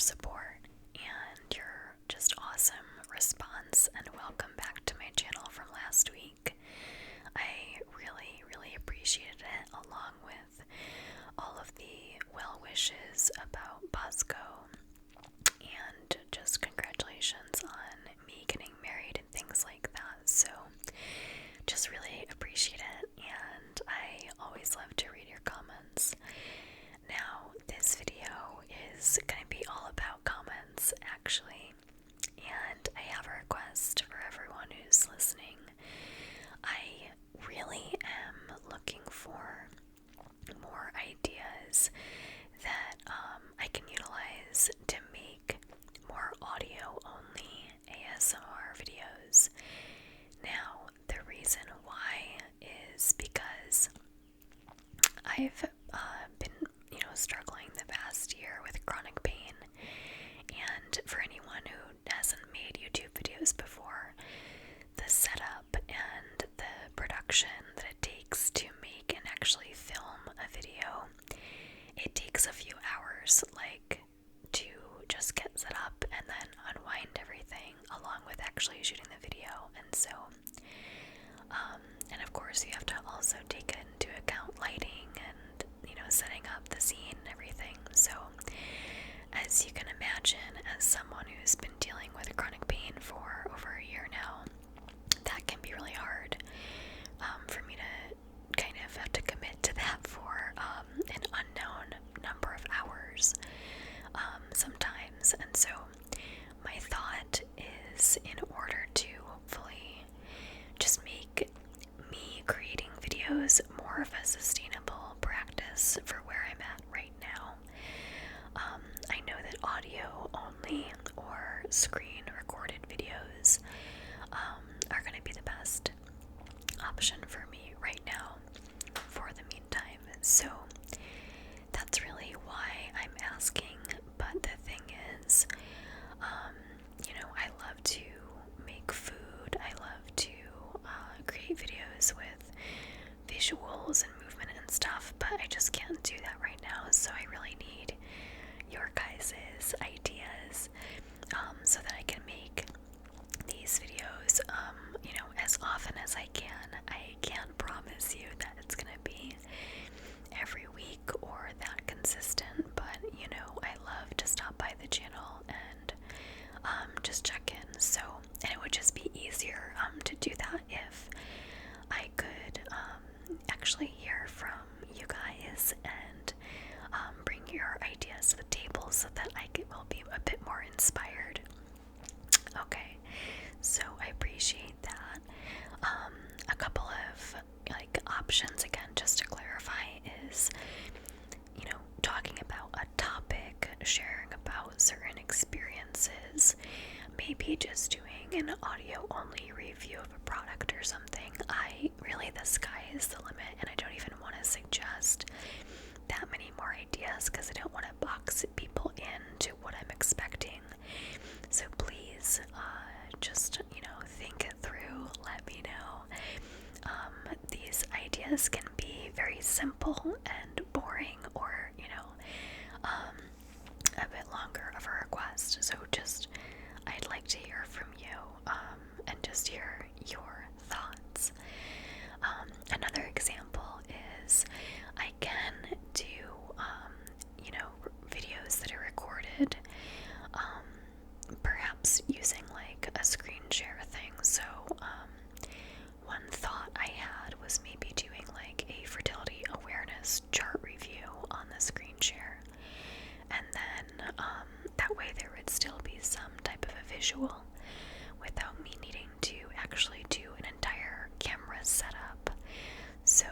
support and your just awesome response and welcome back to my channel from last week. I really, really appreciated it, along with all of the well wishes about Bosco and just congratulations on me getting married and things like that. So just really appreciate it, and I always love to read your comments. Now, this video is going to be all about comments, actually, and I have a request for everyone who's listening. I really am looking for more ideas that I can utilize to make more audio-only ASMR videos. Now, the reason why is because I've been, struggling the past year with chronic pain, and for anyone who hasn't made YouTube videos before, the setup and the production that it takes to make and actually film a video, it takes a few hours, to just get set up and then unwind everything, along with actually shooting the video. And so, and of course you have to also take into account lighting and, setting up the scene and everything. So, as you can imagine, as someone who's been dealing with chronic pain for over a year now, that can be really hard for me to kind of have to commit to that for an unknown number of hours sometimes. And so my thought is, in order to hopefully just make me creating videos more of a sustainable practice for where I'm at right now, I know that audio only or screen recorded videos are going to be the best option for me right now for the meantime. So that's really why I'm asking. But the thing is, I love to make food. I love to create videos with visuals and movement and stuff, but I just can't do that right now. So I really need your guys' ideas so that I can make these videos, as often as I can. I can't promise you that it's gonna be every week or that consistent, but I love to stop by the channel and just check in. So, and it would just be easier to do that if I could actually hear from you guys and bring your ideas to the table so that will be a bit more inspired. Okay, so I appreciate that. A couple of options, again, just to clarify, is talking about a topic, sharing about certain experiences, maybe just doing an audio only review of a product or something. The sky is the limit, and I don't even want to suggest that many more ideas because I don't want to box people into what I'm expecting. So please, just, think it through, let me know. These ideas can be very simple and boring, or, a bit longer of a request. So I'd like to hear from you, and just hear your thoughts. Another example is I can do, videos that are recorded, perhaps using a screen share thing. So, one thought I had was maybe doing a fertility awareness chart review on the screen share, and then that way there would still be some type of a visual without me needing to actually do an entire camera setup. So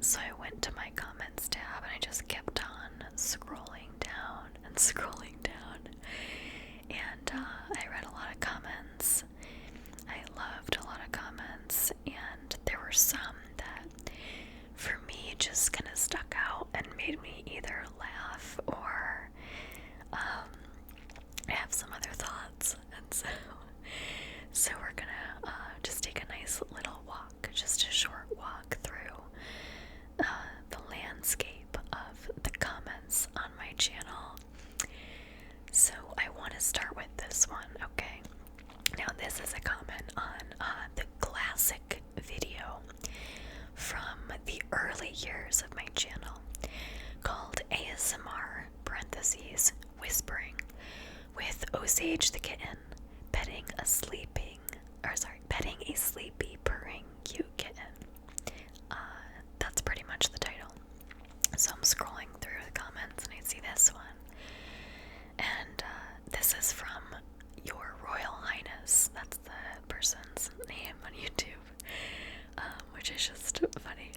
So I went to my comments tab and I just kept on scrolling down and scrolling down. And I read a lot of comments. I loved a lot of comments, and there were some that for me just kind of stuck out and made me either laugh or have some other thoughts. And so we're gonna just take a nice little walk, just a short walk through the landscape of the comments on my channel. So I want to start with this one, okay? Now this is a comment on the classic video from the early years of my channel called ASMR parentheses whispering with Osage the kitten petting a sleepy purring cute kitten. That's pretty much the title. So I'm scrolling through the comments and I see this one. And this is from Your Royal Highness. That's the person's name on YouTube, which is just funny.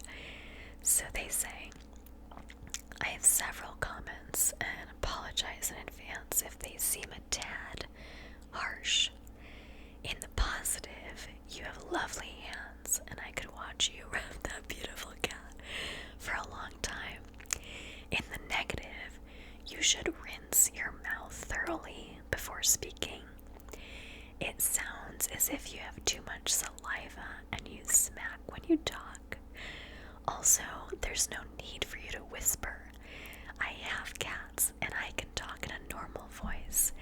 So they say, I have several comments and apologize in advance if they seem a tad harsh. In the positive, you have lovely hands, and I could watch you wrap that beautiful cat for a long time. In the negative, you should rinse your mouth thoroughly before speaking. It sounds as if you have too much saliva and you smack when you talk. Also, there's no need for you to whisper. I have cats and I can talk in a normal voice,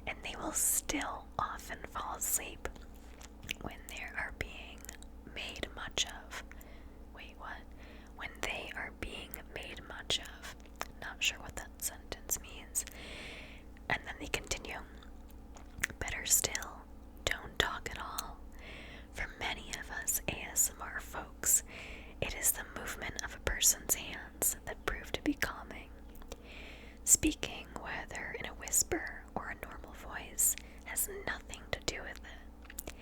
and they will still often fall asleep when they are being made much of. Wait, what? When they are being made much of. Not sure what that sentence means. And then they continue. Better still, don't talk at all. For many of us ASMR folks, it is the movement of a person's hands that prove to be calming. Speaking, whether in a whisper or a normal voice, has nothing to do with it.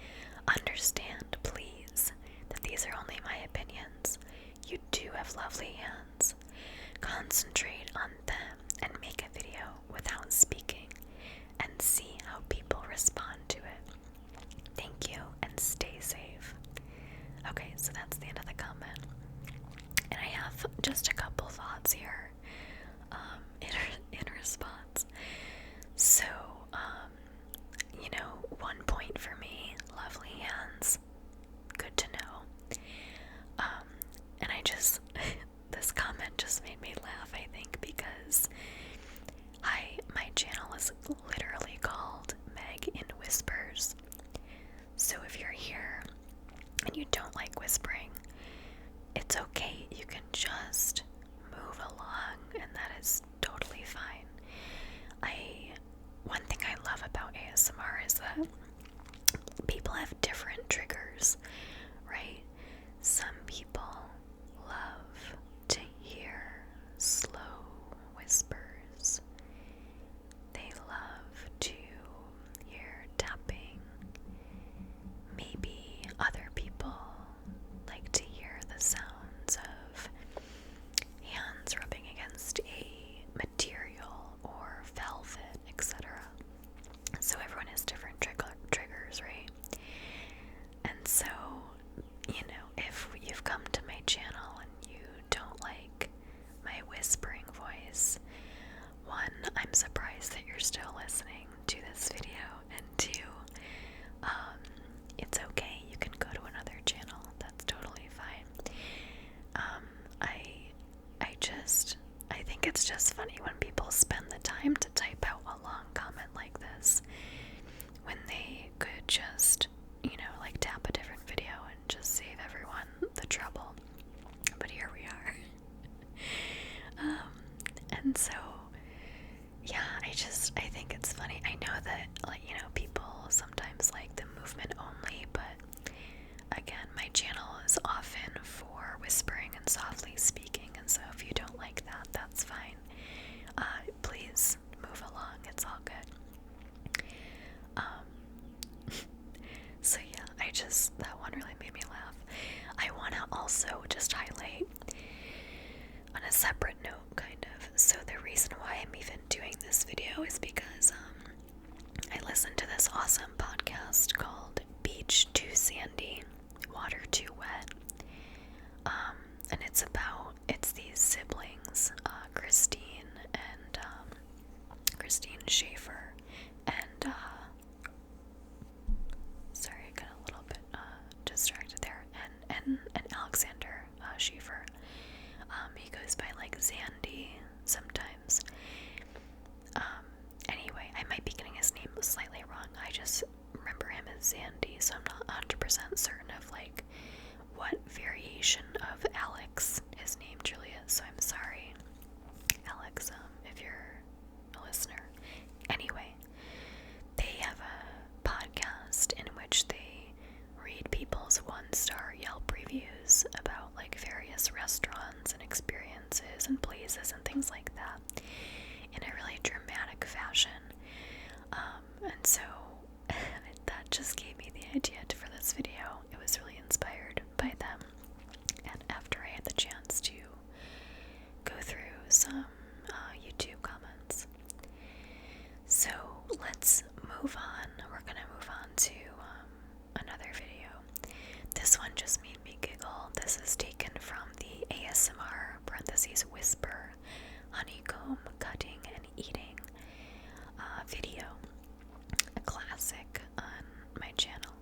Understand, please, that these are only my opinions. You do have lovely hands. Concentrate on them and make a video without speaking and see how people respond to it. Thank you and stay safe. Okay, so that's the end of the comment. And I have just a couple thoughts here in response. So, one point for me, lovely hands, good to know. And this comment just made me laugh, I think, because my channel is literally called Meg in Whispers. So if you're here and you don't like whispering, it's okay. You can just move along, and that is totally fine. One thing I love about ASMR is that people have different triggers, right? Some people love to hear slow whispers. They love to hear tapping. Maybe other people like to hear the sounds of hands rubbing against a material or velvet, etc. So everyone has different triggers, right? And so, if you've come to my channel and you don't like my whispering voice, one, I'm surprised that you're still listening to this video, and two, it's okay. You can go to another channel. That's totally fine. I think it's just funny when people spend the time to type out a long comment like this when they could just, tap a different video and just save everyone the trouble. But here we are. And so, yeah, I think it's funny. I know that, people sometimes like the movement only, but again, my channel is often for whispering and softly speaking, and so if you don't like that, that's fine. Please move along. It's all good. So yeah, that one really made me laugh. I want to also just highlight separate note, kind of. So the reason why I'm even doing this video is because I listened to this awesome podcast called Beach Too Sandy, Water Too Wet. And it's these siblings, Christine and Christine Schaefer, and sorry, I got a little bit distracted there, and Alexander Schaefer. He goes by like Zandy sometimes. Anyway, I might be getting his name slightly wrong. I just remember him as Zandy, so I'm not 100% certain of like what variation of Alex his name truly is, so I'm sorry, Alex, if you're a listener. Anyway, they have a podcast in which they read people's 1-star Yelp reviews about like various restaurants and experiences and places and things like that in a really dramatic fashion. And so that just gave me the idea for this video. It was really inspired by them. And after I had the chance to go through some YouTube comments. So let's move on. We're going to move on to another video. This one just made me giggle. This is taken from the ASMR (whisper) honeycomb cutting and eating video. A classic on my channel.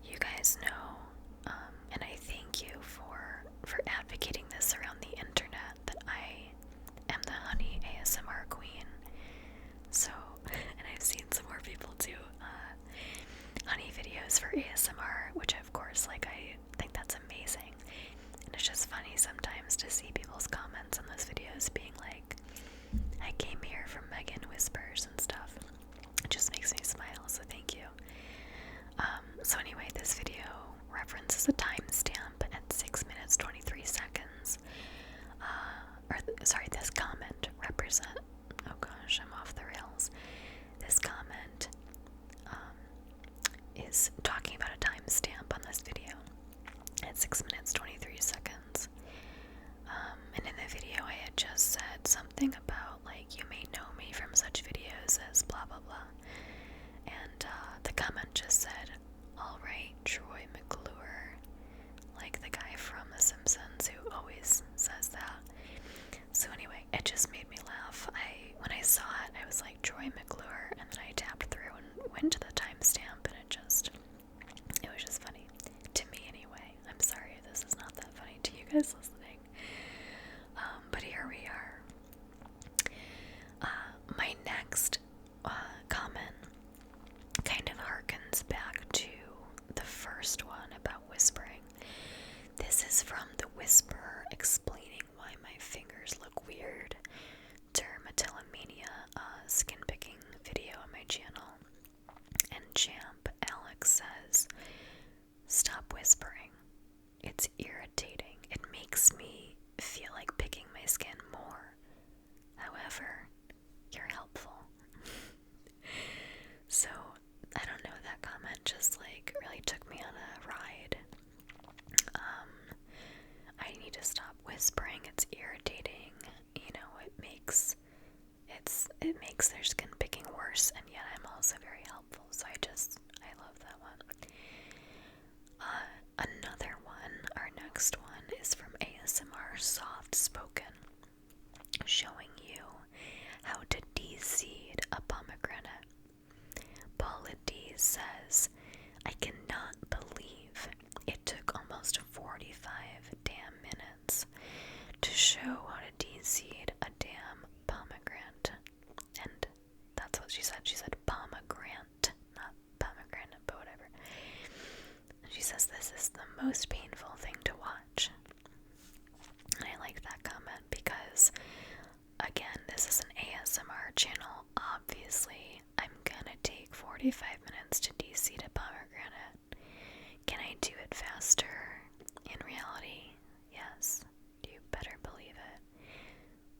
You guys know, and I thank you for advocating this around the internet, that I am the honey ASMR queen. So, and I've seen some more people do honey videos for ASMR, which of course, like, I think that's amazing. And it's just funny sometimes to see people's comments on those videos being like, I came here from Megan Whispers and stuff. It just makes me smile, so thank you. So anyway, this video references a timestamp at 6 minutes 23 seconds. This comment oh gosh, I'm off the rails. This comment is talking about a timestamp on this video at 6 minutes 23 seconds. And in the video I had just said something about like, you may know me from such videos as blah blah blah. And the comment just said, alright, Troy McClure, like the guy from The Simpsons who always says that. So anyway, it just made me laugh. When I saw it, I was like, Troy McClure, and then I tapped through and went to the timestamp, and it was just funny. To me anyway. I'm sorry if this is not that funny to you guys listening. But here we are. My next comment kind of harkens back to the first one about whispering. This is from The Whisper explaining why my fingers look weird. Dermatillomania skin picking video on my channel. And Champ Alex says, stop whispering. It's irritating. It makes me feel like picking my skin more. However, you're helpful. So, I don't know, that comment just like really took me on a ride. I need to stop whispering. It's irritating. You know, it makes their skin picking worse, and yet I'm also very helpful. So I love that one. Another one, our next one, is from ASMR Soft Spoken, showing you how to de-seed a pomegranate. Paula D says, I cannot believe it took almost 45 damn minutes to show how to de-seed a damn pomegranate. And that's what she said. She said pomegranate, not pomegranate, but whatever. And she says this is the most painful thing to watch. And I like that comment because, again, this is an ASMR channel. Obviously, I'm gonna take 45 minutes to de-seed a pomegranate. Can I do it faster? In reality, yes. You better believe it.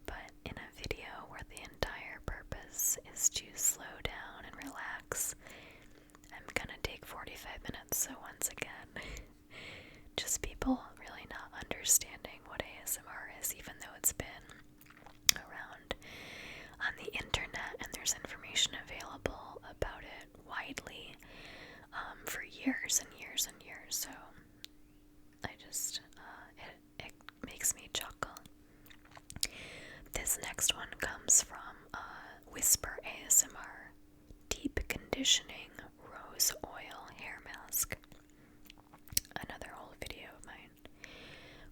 But in a video where the entire purpose is to slow down and relax, I'm gonna take 45 minutes. So once again, just This next one comes from Whisper ASMR Deep Conditioning Rose Oil Hair Mask. Another old video of mine.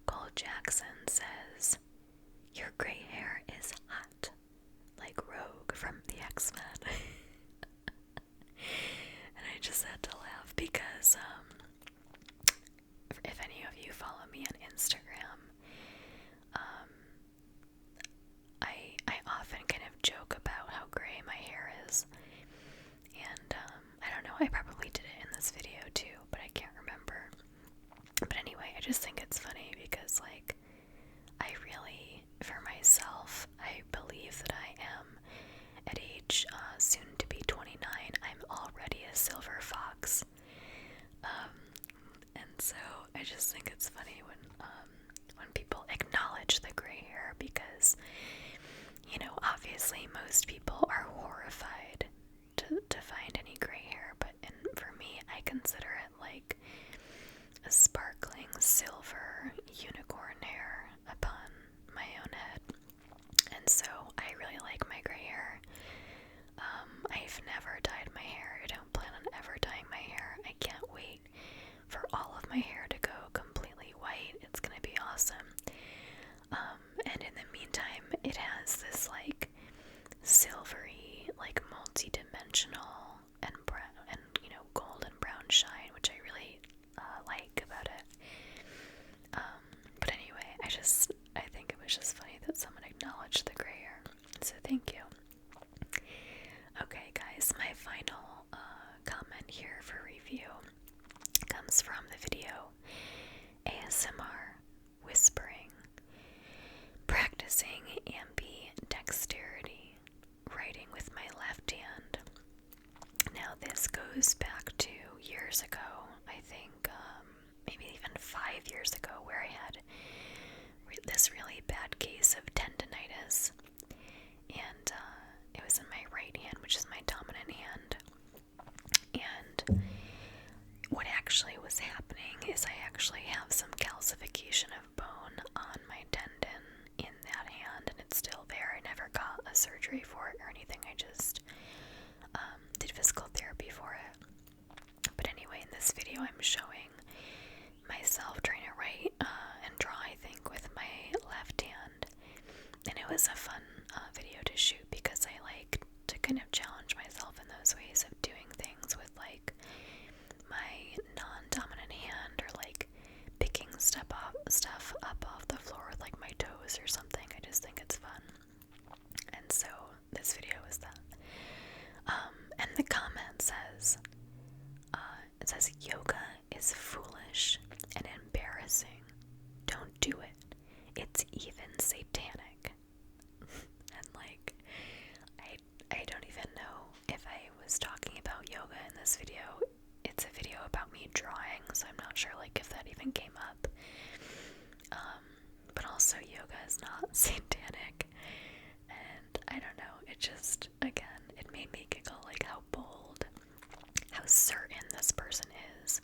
Cole Jackson says, "Your gray hair is hot, like Rogue from the X-Men." And I just had to laugh because if any of you follow me on Instagram, I often kind of joke about how gray my hair is. And I don't know, I probably did it in this video too, but I can't remember. But anyway, I just think it's funny because, like, I really, for myself, I believe that I am at age soon to be 29. I'm already a silver fox. And so I just think it's funny when people acknowledge the gray hair because, you know, obviously most people are horrified to find any gray hair, but for me, I consider it like a sparkling silver unicorn hair upon my own head. And so I really like my gray hair. I've never dyed my hair. I don't plan on ever dyeing my hair. I can't wait for all of my hair to go completely white. It's gonna be awesome. And in the meantime, it has this like silvery, like multi-dimensional and brown and, you know, golden brown shine, which I really like about it. But anyway, I think it was just funny that someone acknowledged the gray hair. So thank you. Okay, guys, my final comment here for review comes from the video ASMR Whispering, Practicing Ambidexterity, Writing with My Left Hand. Now, this goes back to years ago, I think, maybe even 5 years ago, where I had this really bad case of tendinitis, and it was in my right hand, which is my dominant hand. And what actually was happening is I actually have some calcification of bone on my tendon in that hand, and it's still there. I never got a surgery for it or anything. I just did physical therapy for it. But anyway, in this video, I'm showing myself trying to write and draw, I think, with my left hand. And it was a fun video to shoot because I like to kind of challenge myself in those ways of doing things with, like, my non-dominant hand, or like picking stuff up off the floor with like my toes or something. I just think it's fun. And so this video is that. And the comment says, it says, "Yoga is foolish and embarrassing. Don't do it. It's even satanic." And like, I don't even know if I was talking about yoga in this video. It's a video about me drawing, so I'm not sure like if that even came up. But also yoga is not satanic, and I don't know, it just, again, it made me giggle, like how bold, how certain this person is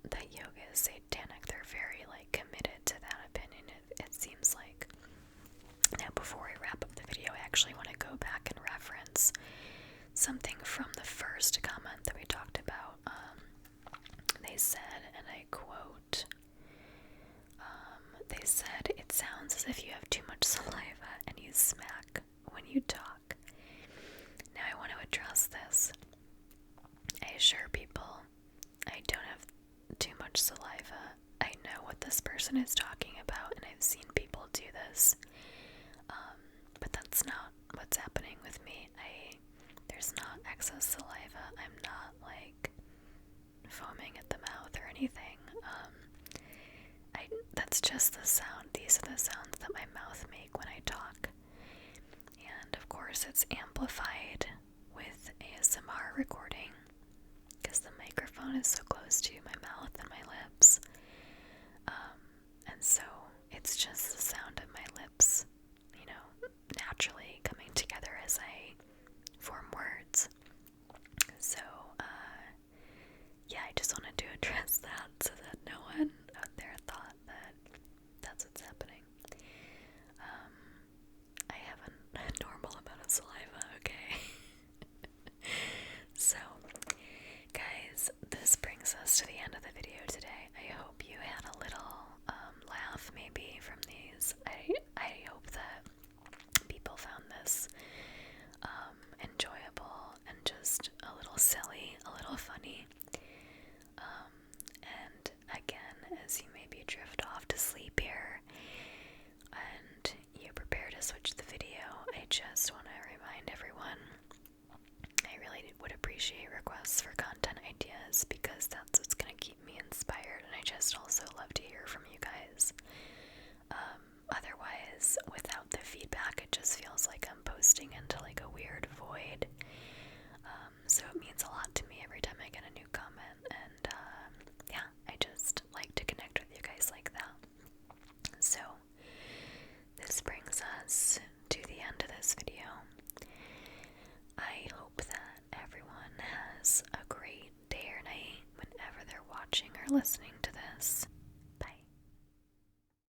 that yoga is satanic. They're very like committed to that opinion, it seems like. Now, before I wrap up the video, I actually want to go back and reference something from the first comment that we talked about. They said, and I quote, they said, "It sounds as if you have too much saliva and you smack when you talk." Now I want to address this. I assure people I don't have too much saliva. I know what this person is talking about, and I've seen people do this. But that's not what's happening with me. There's not excess saliva. I'm not like foaming at the mouth or anything. That's just the sound. These are the sounds that my mouth make when I talk. And of course it's amplified with ASMR recording because the microphone is so close to my mouth and my lips. And so it's just the sound of my lips, you know, naturally coming together as I form words. So, yeah, I just wanted to address that so that no one out there thought that that's what's happening. us to the end of this video. I hope that everyone has a great day or night whenever they're watching or listening